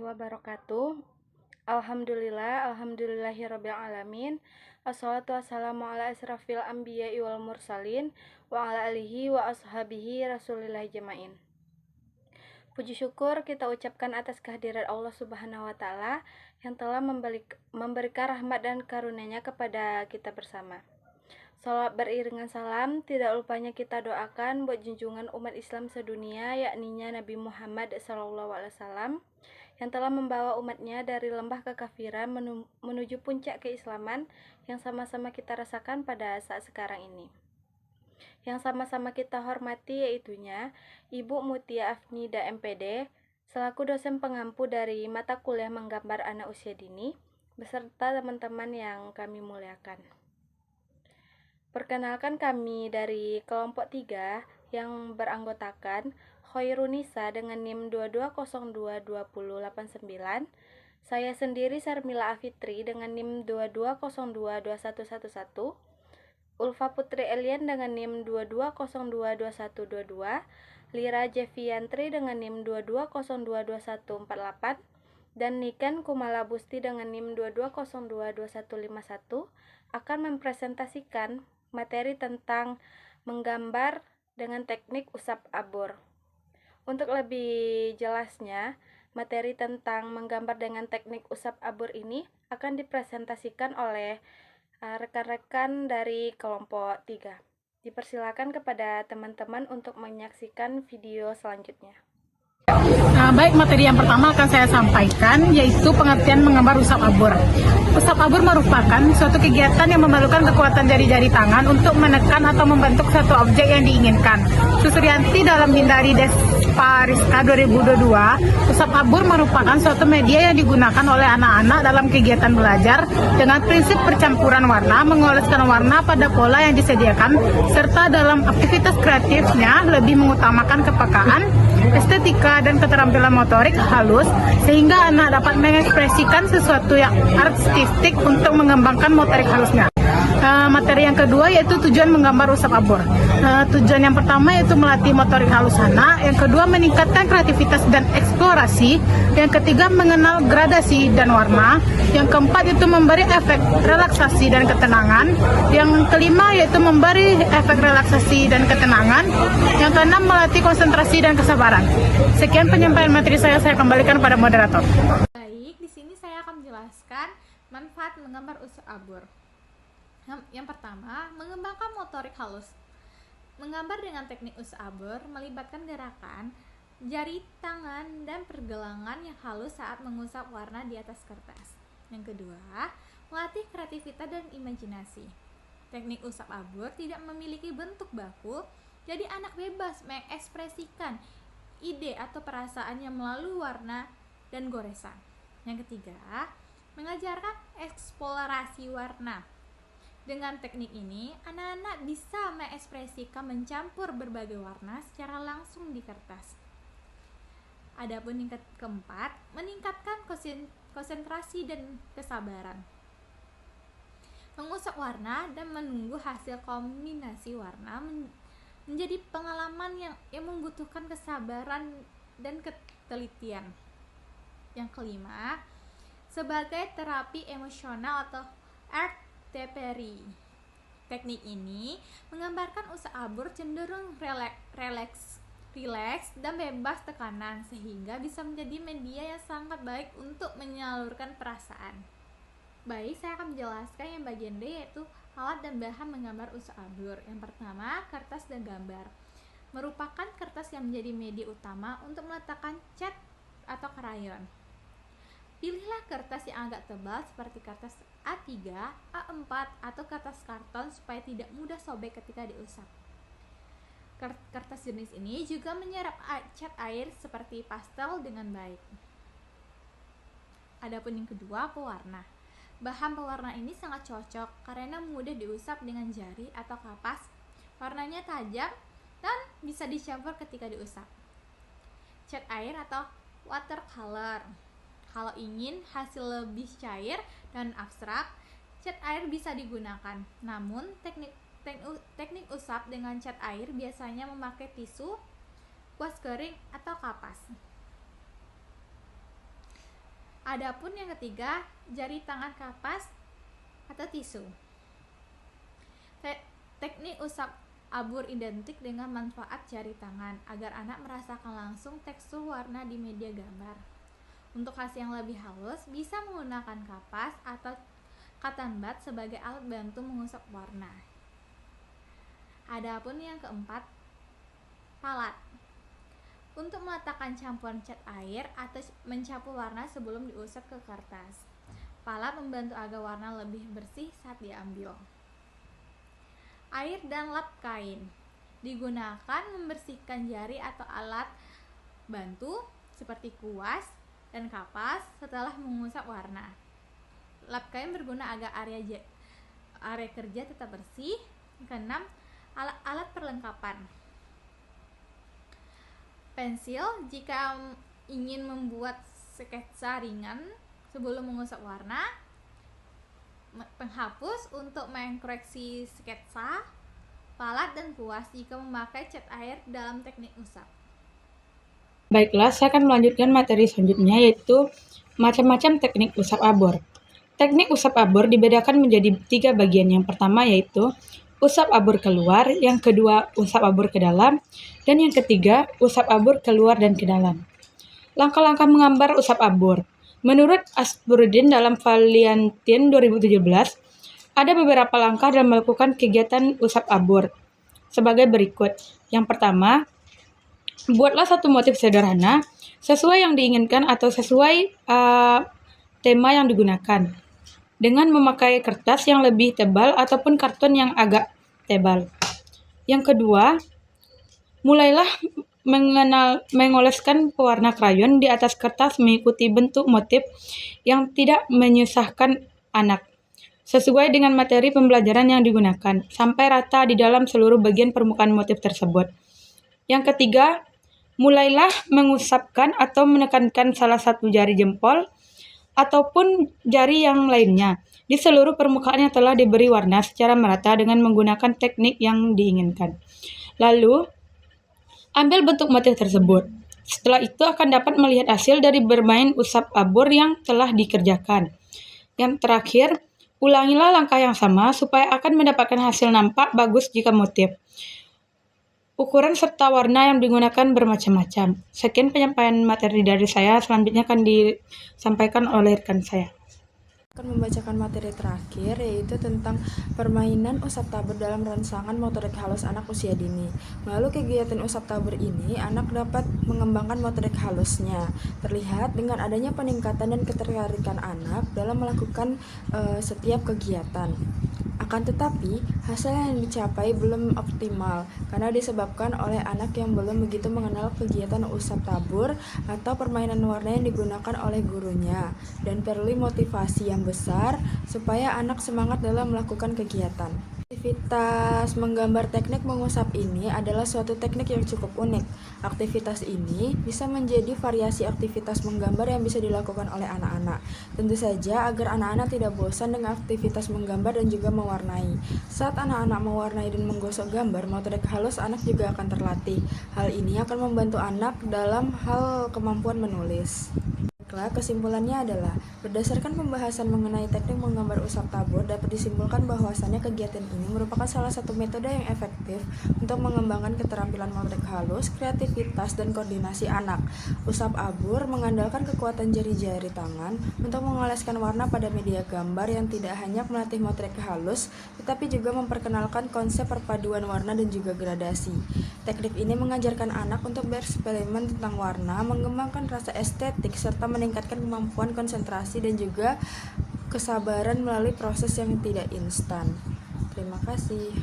wabarakatuh. Alhamdulillahirrabbilalamin. Assalatu wassalamu ala asrafil anbiya'i wal mursalin wa ala alihi wa ashabihi rasulillahi jamain. Puji syukur kita ucapkan atas kehadiran Allah Subhanahu wa Ta'ala yang telah memberikan rahmat dan karunia-Nya kepada kita bersama. Salawat beriringan salam, tidak lupanya kita doakan buat junjungan umat Islam sedunia, yakninya Nabi Muhammad SAW, yang telah membawa umatnya dari lembah kekafiran menuju puncak keislaman yang sama-sama kita rasakan pada saat sekarang ini. Yang sama-sama kita hormati yaitunya Ibu Mutia Afnida MPD, selaku dosen pengampu dari mata kuliah menggambar anak usia dini, beserta teman-teman yang kami muliakan. Perkenalkan, kami dari kelompok 3 yang beranggotakan Khairunisa dengan NIM 22022089, saya sendiri Sarmila Afitri dengan NIM 22022111, Ulfa Putri Elian dengan NIM 22022122, Lira Jeviantri dengan NIM 22022148, dan Niken Kumala Busti dengan NIM 22022151 akan mempresentasikan materi tentang menggambar dengan teknik usap abur. Untuk lebih jelasnya, materi tentang menggambar dengan teknik usap abur ini akan dipresentasikan oleh rekan-rekan dari kelompok 3. Dipersilakan kepada teman-teman untuk menyaksikan video selanjutnya. Baik, materi yang pertama akan saya sampaikan yaitu pengertian menggambar usap abur. Usap abur merupakan suatu kegiatan yang memerlukan kekuatan jari-jari tangan untuk menekan atau membentuk satu objek yang diinginkan. Susrianti dalam Hindari Despariska 2022, usap abur merupakan suatu media yang digunakan oleh anak-anak dalam kegiatan belajar dengan prinsip percampuran warna, mengoleskan warna pada pola yang disediakan, serta dalam aktivitas kreatifnya lebih mengutamakan kepekaan, estetika, dan keterampilan motorik halus sehingga anak dapat mengekspresikan sesuatu yang artistik untuk mengembangkan motorik halusnya. Materi yang kedua yaitu tujuan menggambar usap abur. Tujuan yang pertama yaitu melatih motorik halus anak, yang kedua meningkatkan kreativitas dan eksplorasi, yang ketiga mengenal gradasi dan warna, yang keempat yaitu memberi efek relaksasi dan ketenangan, yang kelima yaitu memberi efek relaksasi dan ketenangan, yang keenam melatih konsentrasi dan kesabaran. Sekian penyampaian materi saya kembalikan pada moderator. Baik, di sini saya akan menjelaskan manfaat menggambar usap abur. Yang pertama, mengembangkan motorik halus. Menggambar dengan teknik usap abur melibatkan gerakan jari tangan dan pergelangan yang halus saat mengusap warna di atas kertas. Yang kedua, melatih kreativitas dan imajinasi. Teknik usap abur tidak memiliki bentuk baku, jadi anak bebas mengekspresikan ide atau perasaannya melalui warna dan goresan. Yang ketiga, mengajarkan eksplorasi warna. Dengan teknik ini, anak-anak bisa mengekspresikan mencampur berbagai warna secara langsung di kertas. Adapun tingkat keempat, meningkatkan konsentrasi dan kesabaran. Mengusap warna dan menunggu hasil kombinasi warna menjadi pengalaman yang membutuhkan kesabaran dan ketelitian. Yang kelima, sebagai terapi emosional atau art therapy. Teknik ini menggambarkan usap abur cenderung rileks dan bebas tekanan sehingga bisa menjadi media yang sangat baik untuk menyalurkan perasaan. Baik, saya akan menjelaskan yang bagian D yaitu alat dan bahan menggambar usap abur. Yang pertama, kertas dan gambar. Merupakan kertas yang menjadi media utama untuk meletakkan cat atau krayon. Pilihlah kertas yang agak tebal seperti kertas A3, A4, atau kertas karton supaya tidak mudah sobek ketika diusap. Kertas jenis ini juga menyerap cat air seperti pastel dengan baik. Adapun yang kedua, pewarna. Bahan pewarna ini sangat cocok karena mudah diusap dengan jari atau kapas. Warnanya tajam dan bisa dicampur ketika diusap. Cat air atau watercolor. Kalau ingin hasil lebih cair dan abstrak, cat air bisa digunakan. Namun, teknik usap dengan cat air biasanya memakai tisu, kuas kering, atau kapas. Adapun yang ketiga, jari tangan kapas atau tisu. Teknik usap abur identik dengan manfaat jari tangan agar anak merasakan langsung tekstur warna di media gambar. Untuk hasil yang lebih halus, bisa menggunakan kapas atau cotton bud sebagai alat bantu mengusap warna. Adapun yang keempat, palat. Untuk meletakkan campuran cat air atau mencampur warna sebelum diusap ke kertas. Palat membantu agar warna lebih bersih saat diambil. Air dan lap kain digunakan membersihkan jari atau alat bantu seperti kuas dan kapas setelah mengusap warna. Lap kain berguna agar area kerja tetap bersih. Keenam, alat perlengkapan. Pensil jika ingin membuat sketsa ringan sebelum mengusap warna. Penghapus untuk mengkoreksi sketsa. Palat dan kuas jika memakai cat air dalam teknik usap. Baiklah, saya akan melanjutkan materi selanjutnya, yaitu macam-macam teknik usap abur. Teknik usap abur dibedakan menjadi 3 bagian. Yang pertama yaitu usap abur keluar, yang kedua usap abur ke dalam, dan yang ketiga usap abur keluar dan ke dalam. Langkah-langkah menggambar usap abur. Menurut Asburuddin dalam Valiantin 2017, ada beberapa langkah dalam melakukan kegiatan usap abur sebagai berikut. Yang pertama, buatlah satu motif sederhana sesuai yang diinginkan atau sesuai tema yang digunakan dengan memakai kertas yang lebih tebal ataupun karton yang agak tebal. Yang kedua, mulailah mengoleskan pewarna krayon di atas kertas mengikuti bentuk motif yang tidak menyusahkan anak, sesuai dengan materi pembelajaran yang digunakan, sampai rata di dalam seluruh bagian permukaan motif tersebut. Yang ketiga, mulailah mengusapkan atau menekankan salah satu jari jempol ataupun jari yang lainnya di seluruh permukaan yang telah diberi warna secara merata dengan menggunakan teknik yang diinginkan. Lalu, ambil bentuk motif tersebut. Setelah itu akan dapat melihat hasil dari bermain usap abur yang telah dikerjakan. Yang terakhir, ulangilah langkah yang sama supaya akan mendapatkan hasil nampak bagus jika motif. Ukuran serta warna yang digunakan bermacam-macam. Sekian penyampaian materi dari saya, selanjutnya akan disampaikan oleh rekan saya. Akan membacakan materi terakhir, yaitu tentang permainan usap tabur dalam rangsangan motorik halus anak usia dini. Melalui kegiatan usap tabur ini, anak dapat mengembangkan motorik halusnya. Terlihat dengan adanya peningkatan dan ketertarikan anak dalam melakukan setiap kegiatan. Akan tetapi, hasil yang dicapai belum optimal karena disebabkan oleh anak yang belum begitu mengenal kegiatan usap tabur atau permainan warna yang digunakan oleh gurunya, dan perlu motivasi yang besar supaya anak semangat dalam melakukan kegiatan. Aktivitas menggambar teknik mengusap ini adalah suatu teknik yang cukup unik. Aktivitas ini bisa menjadi variasi aktivitas menggambar yang bisa dilakukan oleh anak-anak. Tentu saja agar anak-anak tidak bosan dengan aktivitas menggambar dan juga mewarnai. Saat anak-anak mewarnai dan menggosok gambar, motorik halus anak juga akan terlatih. Hal ini akan membantu anak dalam hal kemampuan menulis. Kesimpulannya adalah, berdasarkan pembahasan mengenai teknik menggambar usap tabur, dapat disimpulkan bahwasannya kegiatan ini merupakan salah satu metode yang efektif untuk mengembangkan keterampilan motorik halus, kreativitas, dan koordinasi anak. Usap abur mengandalkan kekuatan jari-jari tangan untuk mengoleskan warna pada media gambar yang tidak hanya melatih motorik halus, tetapi juga memperkenalkan konsep perpaduan warna dan juga gradasi. Teknik ini mengajarkan anak untuk bereksperimen tentang warna, mengembangkan rasa estetik, serta meningkatkan kemampuan konsentrasi dan juga kesabaran melalui proses yang tidak instan. Terima kasih.